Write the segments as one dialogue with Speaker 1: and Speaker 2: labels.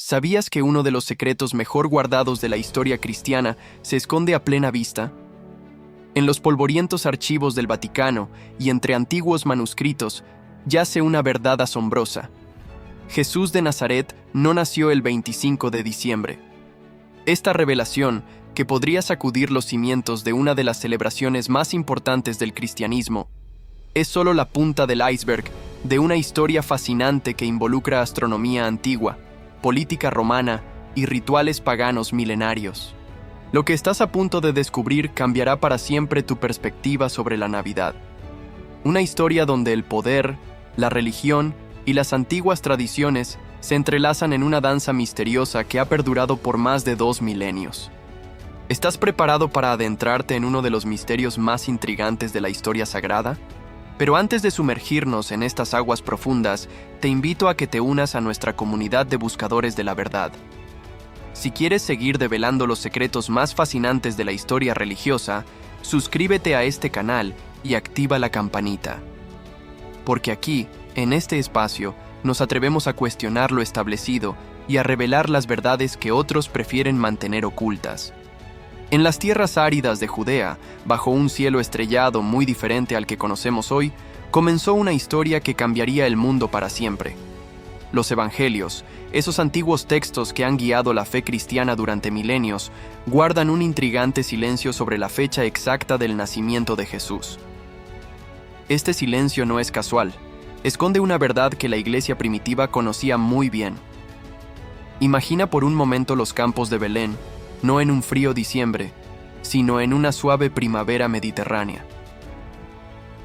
Speaker 1: ¿Sabías que uno de los secretos mejor guardados de la historia cristiana se esconde a plena vista? En los polvorientos archivos del Vaticano y entre antiguos manuscritos yace una verdad asombrosa. Jesús de Nazaret no nació el 25 de diciembre. Esta revelación, que podría sacudir los cimientos de una de las celebraciones más importantes del cristianismo, es solo la punta del iceberg de una historia fascinante que involucra astronomía antigua, política romana y rituales paganos milenarios. Lo que estás a punto de descubrir cambiará para siempre tu perspectiva sobre la Navidad. Una historia donde el poder, la religión y las antiguas tradiciones se entrelazan en una danza misteriosa que ha perdurado por más de 2 milenios. ¿Estás preparado para adentrarte en uno de los misterios más intrigantes de la historia sagrada? Pero antes de sumergirnos en estas aguas profundas, te invito a que te unas a nuestra comunidad de buscadores de la verdad. Si quieres seguir develando los secretos más fascinantes de la historia religiosa, suscríbete a este canal y activa la campanita. Porque aquí, en este espacio, nos atrevemos a cuestionar lo establecido y a revelar las verdades que otros prefieren mantener ocultas. En las tierras áridas de Judea, bajo un cielo estrellado muy diferente al que conocemos hoy, comenzó una historia que cambiaría el mundo para siempre. Los evangelios, esos antiguos textos que han guiado la fe cristiana durante milenios, guardan un intrigante silencio sobre la fecha exacta del nacimiento de Jesús. Este silencio no es casual, esconde una verdad que la iglesia primitiva conocía muy bien. Imagina por un momento los campos de Belén, no en un frío diciembre, sino en una suave primavera mediterránea.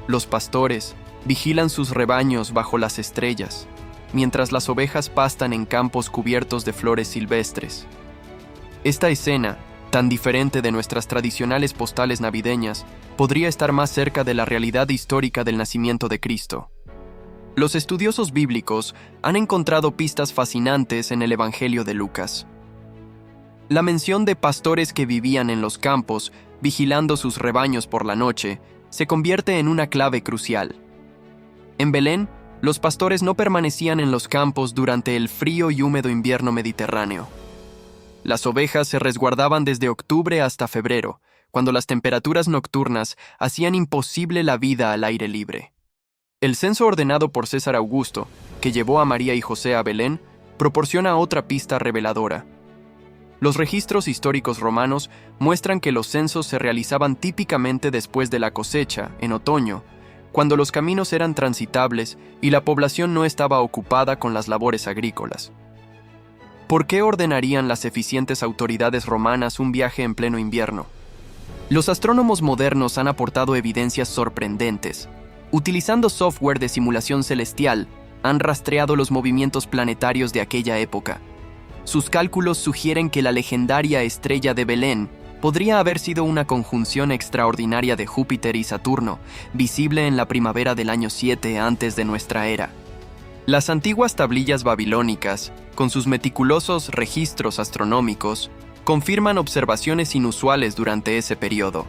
Speaker 1: Los pastores vigilan sus rebaños bajo las estrellas, mientras las ovejas pastan en campos cubiertos de flores silvestres. Esta escena, tan diferente de nuestras tradicionales postales navideñas, podría estar más cerca de la realidad histórica del nacimiento de Cristo. Los estudiosos bíblicos han encontrado pistas fascinantes en el Evangelio de Lucas. La mención de pastores que vivían en los campos, vigilando sus rebaños por la noche, se convierte en una clave crucial. En Belén, los pastores no permanecían en los campos durante el frío y húmedo invierno mediterráneo. Las ovejas se resguardaban desde octubre hasta febrero, cuando las temperaturas nocturnas hacían imposible la vida al aire libre. El censo ordenado por César Augusto, que llevó a María y José a Belén, proporciona otra pista reveladora. Los registros históricos romanos muestran que los censos se realizaban típicamente después de la cosecha, en otoño, cuando los caminos eran transitables y la población no estaba ocupada con las labores agrícolas. ¿Por qué ordenarían las eficientes autoridades romanas un viaje en pleno invierno? Los astrónomos modernos han aportado evidencias sorprendentes. Utilizando software de simulación celestial, han rastreado los movimientos planetarios de aquella época. Sus cálculos sugieren que la legendaria estrella de Belén podría haber sido una conjunción extraordinaria de Júpiter y Saturno, visible en la primavera del año 7 antes de nuestra era. Las antiguas tablillas babilónicas, con sus meticulosos registros astronómicos, confirman observaciones inusuales durante ese periodo.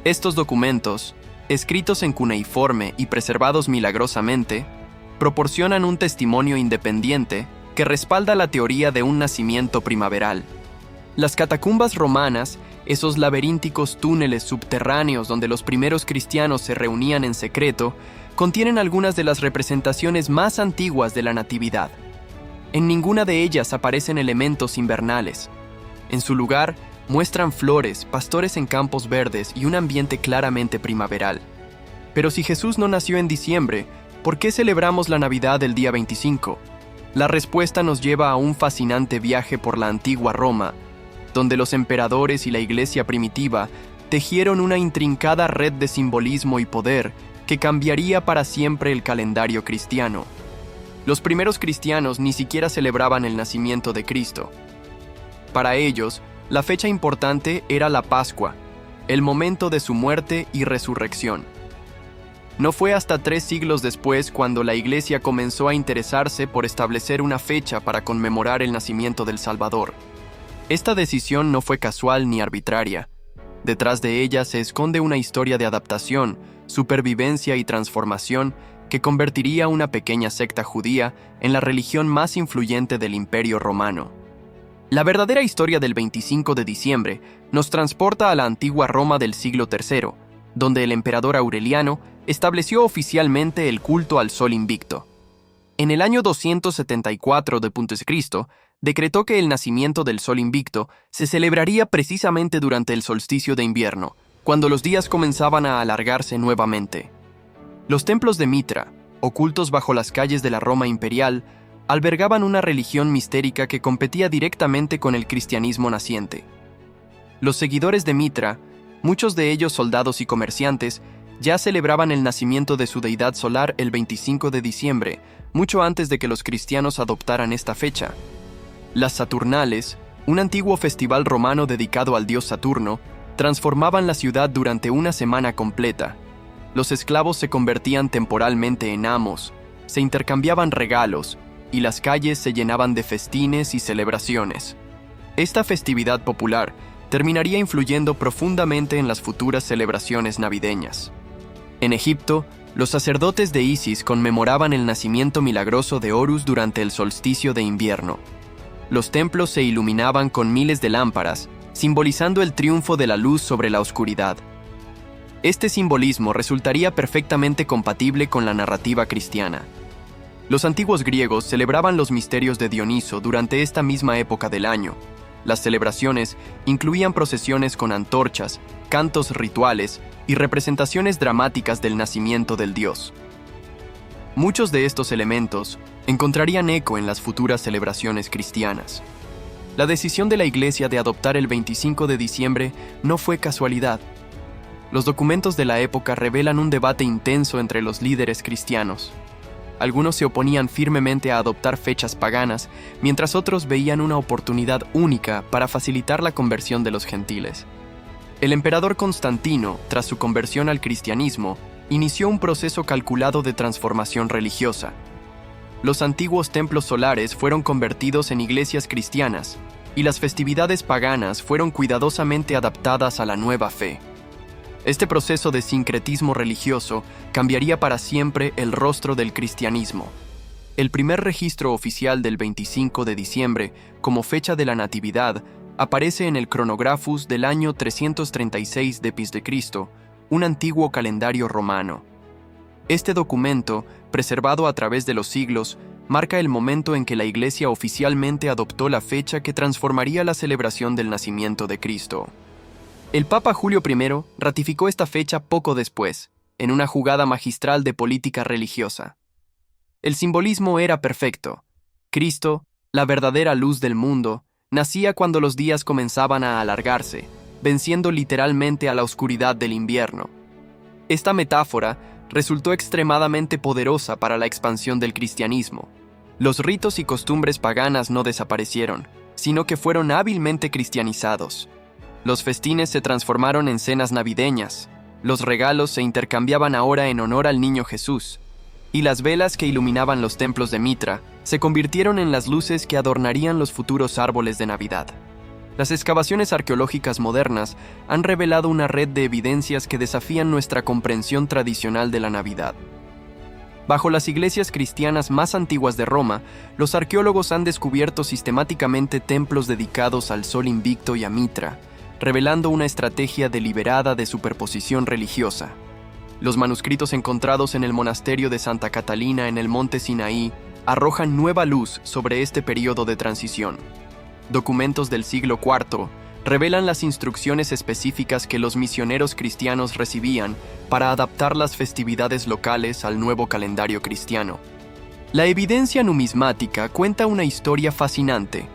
Speaker 1: Estos documentos, escritos en cuneiforme y preservados milagrosamente, proporcionan un testimonio independiente que respalda la teoría de un nacimiento primaveral. Las catacumbas romanas, esos laberínticos túneles subterráneos donde los primeros cristianos se reunían en secreto, contienen algunas de las representaciones más antiguas de la Natividad. En ninguna de ellas aparecen elementos invernales. En su lugar, muestran flores, pastores en campos verdes y un ambiente claramente primaveral. Pero si Jesús no nació en diciembre, ¿por qué celebramos la Navidad el día 25? La respuesta nos lleva a un fascinante viaje por la antigua Roma, donde los emperadores y la iglesia primitiva tejieron una intrincada red de simbolismo y poder que cambiaría para siempre el calendario cristiano. Los primeros cristianos ni siquiera celebraban el nacimiento de Cristo. Para ellos, la fecha importante era la Pascua, el momento de su muerte y resurrección. No fue hasta 3 siglos después cuando la Iglesia comenzó a interesarse por establecer una fecha para conmemorar el nacimiento del Salvador. Esta decisión no fue casual ni arbitraria. Detrás de ella se esconde una historia de adaptación, supervivencia y transformación que convertiría una pequeña secta judía en la religión más influyente del Imperio Romano. La verdadera historia del 25 de diciembre nos transporta a la antigua Roma del siglo III, donde el emperador Aureliano estableció oficialmente el culto al Sol Invicto. En el año 274 d.C., decretó que el nacimiento del Sol Invicto se celebraría precisamente durante el solsticio de invierno, cuando los días comenzaban a alargarse nuevamente. Los templos de Mitra, ocultos bajo las calles de la Roma imperial, albergaban una religión mistérica que competía directamente con el cristianismo naciente. Los seguidores de Mitra, muchos de ellos soldados y comerciantes, ya celebraban el nacimiento de su deidad solar el 25 de diciembre, mucho antes de que los cristianos adoptaran esta fecha. Las Saturnales, un antiguo festival romano dedicado al dios Saturno, transformaban la ciudad durante una semana completa. Los esclavos se convertían temporalmente en amos, se intercambiaban regalos, y las calles se llenaban de festines y celebraciones. Esta festividad popular terminaría influyendo profundamente en las futuras celebraciones navideñas. En Egipto, los sacerdotes de Isis conmemoraban el nacimiento milagroso de Horus durante el solsticio de invierno. Los templos se iluminaban con miles de lámparas, simbolizando el triunfo de la luz sobre la oscuridad. Este simbolismo resultaría perfectamente compatible con la narrativa cristiana. Los antiguos griegos celebraban los misterios de Dioniso durante esta misma época del año. Las celebraciones incluían procesiones con antorchas, cantos rituales y representaciones dramáticas del nacimiento del dios. Muchos de estos elementos encontrarían eco en las futuras celebraciones cristianas. La decisión de la Iglesia de adoptar el 25 de diciembre no fue casualidad. Los documentos de la época revelan un debate intenso entre los líderes cristianos. Algunos se oponían firmemente a adoptar fechas paganas, mientras otros veían una oportunidad única para facilitar la conversión de los gentiles. El emperador Constantino, tras su conversión al cristianismo, inició un proceso calculado de transformación religiosa. Los antiguos templos solares fueron convertidos en iglesias cristianas, y las festividades paganas fueron cuidadosamente adaptadas a la nueva fe. Este proceso de sincretismo religioso cambiaría para siempre el rostro del cristianismo. El primer registro oficial del 25 de diciembre, como fecha de la Natividad, aparece en el Chronographus del año 336 d.C., un antiguo calendario romano. Este documento, preservado a través de los siglos, marca el momento en que la Iglesia oficialmente adoptó la fecha que transformaría la celebración del nacimiento de Cristo. El Papa Julio I ratificó esta fecha poco después, en una jugada magistral de política religiosa. El simbolismo era perfecto. Cristo, la verdadera luz del mundo, nacía cuando los días comenzaban a alargarse, venciendo literalmente a la oscuridad del invierno. Esta metáfora resultó extremadamente poderosa para la expansión del cristianismo. Los ritos y costumbres paganas no desaparecieron, sino que fueron hábilmente cristianizados. Los festines se transformaron en cenas navideñas, los regalos se intercambiaban ahora en honor al niño Jesús, y las velas que iluminaban los templos de Mitra se convirtieron en las luces que adornarían los futuros árboles de Navidad. Las excavaciones arqueológicas modernas han revelado una red de evidencias que desafían nuestra comprensión tradicional de la Navidad. Bajo las iglesias cristianas más antiguas de Roma, los arqueólogos han descubierto sistemáticamente templos dedicados al Sol Invicto y a Mitra, revelando una estrategia deliberada de superposición religiosa. Los manuscritos encontrados en el monasterio de Santa Catalina en el monte Sinaí arrojan nueva luz sobre este periodo de transición. Documentos del siglo IV revelan las instrucciones específicas que los misioneros cristianos recibían para adaptar las festividades locales al nuevo calendario cristiano. La evidencia numismática cuenta una historia fascinante.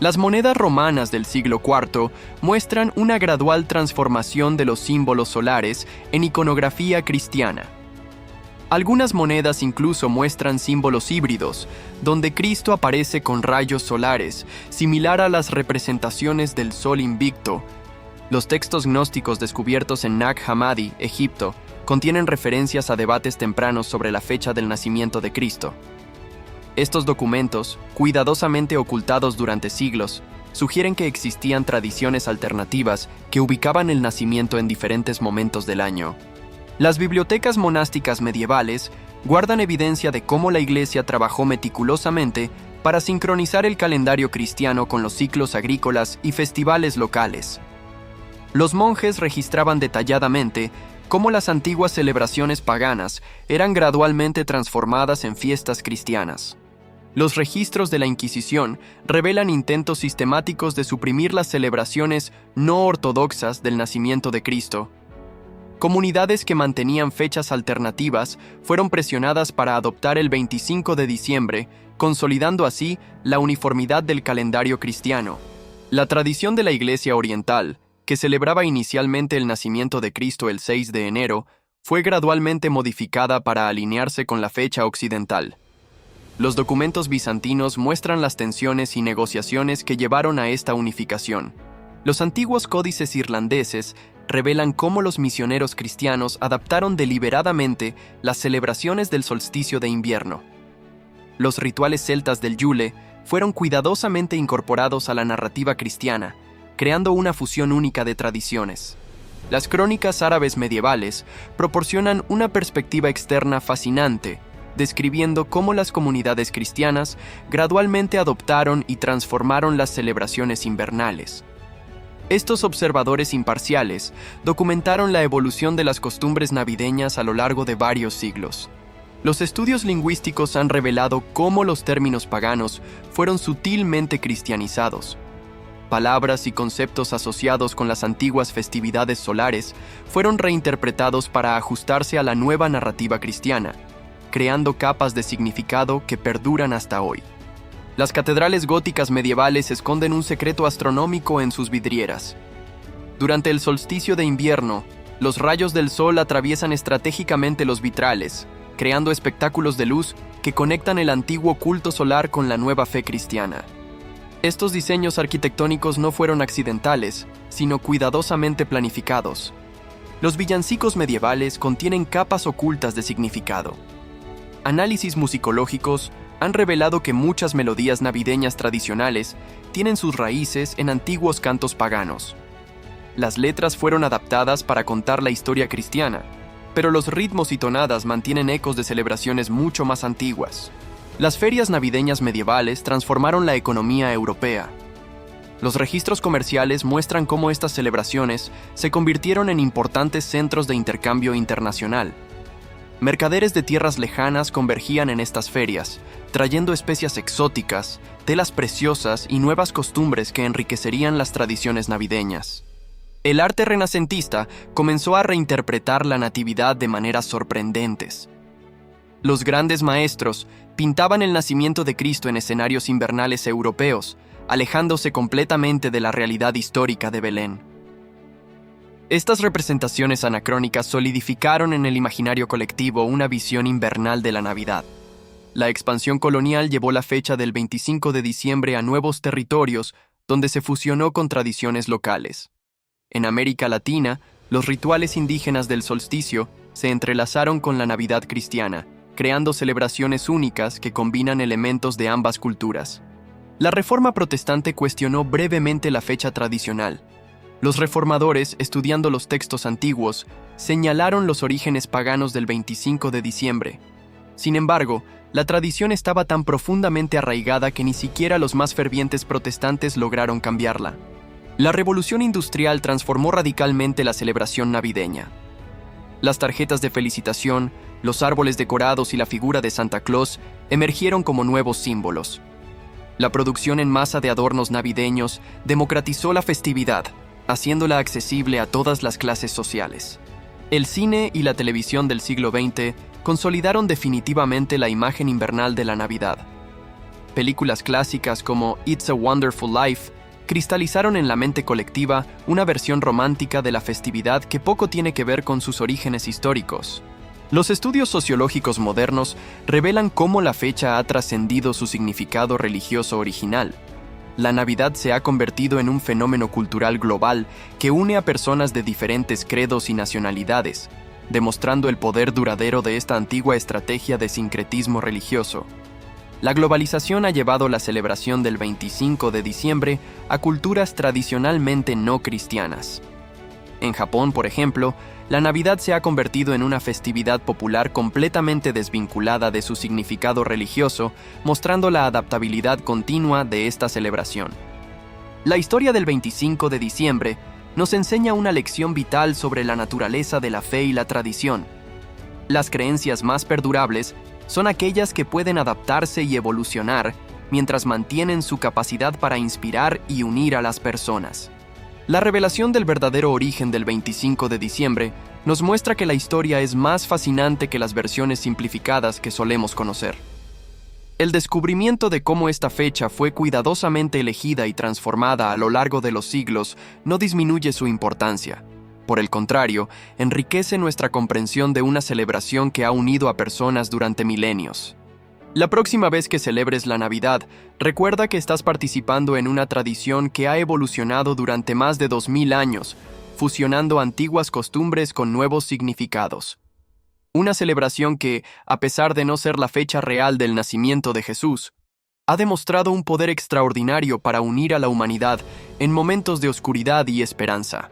Speaker 1: Las monedas romanas del siglo IV muestran una gradual transformación de los símbolos solares en iconografía cristiana. Algunas monedas incluso muestran símbolos híbridos, donde Cristo aparece con rayos solares, similar a las representaciones del Sol Invicto. Los textos gnósticos descubiertos en Nag Hammadi, Egipto, contienen referencias a debates tempranos sobre la fecha del nacimiento de Cristo. Estos documentos, cuidadosamente ocultados durante siglos, sugieren que existían tradiciones alternativas que ubicaban el nacimiento en diferentes momentos del año. Las bibliotecas monásticas medievales guardan evidencia de cómo la Iglesia trabajó meticulosamente para sincronizar el calendario cristiano con los ciclos agrícolas y festivales locales. Los monjes registraban detalladamente cómo las antiguas celebraciones paganas eran gradualmente transformadas en fiestas cristianas. Los registros de la Inquisición revelan intentos sistemáticos de suprimir las celebraciones no ortodoxas del nacimiento de Cristo. Comunidades que mantenían fechas alternativas fueron presionadas para adoptar el 25 de diciembre, consolidando así la uniformidad del calendario cristiano. La tradición de la Iglesia Oriental, que celebraba inicialmente el nacimiento de Cristo el 6 de enero, fue gradualmente modificada para alinearse con la fecha occidental. Los documentos bizantinos muestran las tensiones y negociaciones que llevaron a esta unificación. Los antiguos códices irlandeses revelan cómo los misioneros cristianos adaptaron deliberadamente las celebraciones del solsticio de invierno. Los rituales celtas del Yule fueron cuidadosamente incorporados a la narrativa cristiana, creando una fusión única de tradiciones. Las crónicas árabes medievales proporcionan una perspectiva externa fascinante, describiendo cómo las comunidades cristianas gradualmente adoptaron y transformaron las celebraciones invernales. Estos observadores imparciales documentaron la evolución de las costumbres navideñas a lo largo de varios siglos. Los estudios lingüísticos han revelado cómo los términos paganos fueron sutilmente cristianizados. Palabras y conceptos asociados con las antiguas festividades solares fueron reinterpretados para ajustarse a la nueva narrativa cristiana, creando capas de significado que perduran hasta hoy. Las catedrales góticas medievales esconden un secreto astronómico en sus vidrieras. Durante el solsticio de invierno, los rayos del sol atraviesan estratégicamente los vitrales, creando espectáculos de luz que conectan el antiguo culto solar con la nueva fe cristiana. Estos diseños arquitectónicos no fueron accidentales, sino cuidadosamente planificados. Los villancicos medievales contienen capas ocultas de significado. Análisis musicológicos han revelado que muchas melodías navideñas tradicionales tienen sus raíces en antiguos cantos paganos. Las letras fueron adaptadas para contar la historia cristiana, pero los ritmos y tonadas mantienen ecos de celebraciones mucho más antiguas. Las ferias navideñas medievales transformaron la economía europea. Los registros comerciales muestran cómo estas celebraciones se convirtieron en importantes centros de intercambio internacional. Mercaderes de tierras lejanas convergían en estas ferias, trayendo especias exóticas, telas preciosas y nuevas costumbres que enriquecerían las tradiciones navideñas. El arte renacentista comenzó a reinterpretar la natividad de maneras sorprendentes. Los grandes maestros pintaban el nacimiento de Cristo en escenarios invernales europeos, alejándose completamente de la realidad histórica de Belén. Estas representaciones anacrónicas solidificaron en el imaginario colectivo una visión invernal de la Navidad. La expansión colonial llevó la fecha del 25 de diciembre a nuevos territorios donde se fusionó con tradiciones locales. En América Latina, los rituales indígenas del solsticio se entrelazaron con la Navidad cristiana, creando celebraciones únicas que combinan elementos de ambas culturas. La Reforma Protestante cuestionó brevemente la fecha tradicional. Los reformadores, estudiando los textos antiguos, señalaron los orígenes paganos del 25 de diciembre. Sin embargo, la tradición estaba tan profundamente arraigada que ni siquiera los más fervientes protestantes lograron cambiarla. La Revolución Industrial transformó radicalmente la celebración navideña. Las tarjetas de felicitación, los árboles decorados y la figura de Santa Claus emergieron como nuevos símbolos. La producción en masa de adornos navideños democratizó la festividad, haciéndola accesible a todas las clases sociales. El cine y la televisión del siglo XX consolidaron definitivamente la imagen invernal de la Navidad. Películas clásicas como It's a Wonderful Life cristalizaron en la mente colectiva una versión romántica de la festividad que poco tiene que ver con sus orígenes históricos. Los estudios sociológicos modernos revelan cómo la fecha ha trascendido su significado religioso original. La Navidad se ha convertido en un fenómeno cultural global que une a personas de diferentes credos y nacionalidades, demostrando el poder duradero de esta antigua estrategia de sincretismo religioso. La globalización ha llevado la celebración del 25 de diciembre a culturas tradicionalmente no cristianas. En Japón, por ejemplo, La Navidad se ha convertido en una festividad popular completamente desvinculada de su significado religioso, mostrando la adaptabilidad continua de esta celebración. La historia del 25 de diciembre nos enseña una lección vital sobre la naturaleza de la fe y la tradición. Las creencias más perdurables son aquellas que pueden adaptarse y evolucionar mientras mantienen su capacidad para inspirar y unir a las personas. La revelación del verdadero origen del 25 de diciembre nos muestra que la historia es más fascinante que las versiones simplificadas que solemos conocer. El descubrimiento de cómo esta fecha fue cuidadosamente elegida y transformada a lo largo de los siglos no disminuye su importancia. Por el contrario, enriquece nuestra comprensión de una celebración que ha unido a personas durante milenios. La próxima vez que celebres la Navidad, recuerda que estás participando en una tradición que ha evolucionado durante más de 2000 años, fusionando antiguas costumbres con nuevos significados. Una celebración que, a pesar de no ser la fecha real del nacimiento de Jesús, ha demostrado un poder extraordinario para unir a la humanidad en momentos de oscuridad y esperanza.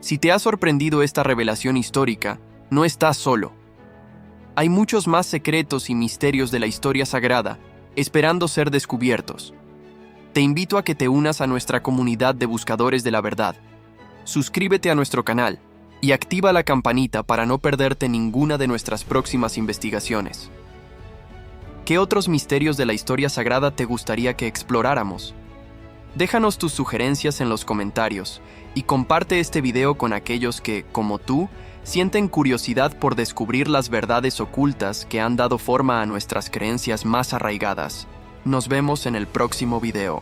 Speaker 1: Si te ha sorprendido esta revelación histórica, no estás solo. Hay muchos más secretos y misterios de la historia sagrada esperando ser descubiertos. Te invito a que te unas a nuestra comunidad de buscadores de la verdad. Suscríbete a nuestro canal y activa la campanita para no perderte ninguna de nuestras próximas investigaciones. ¿Qué otros misterios de la historia sagrada te gustaría que exploráramos? Déjanos tus sugerencias en los comentarios y comparte este video con aquellos que, como tú, sienten curiosidad por descubrir las verdades ocultas que han dado forma a nuestras creencias más arraigadas. Nos vemos en el próximo video.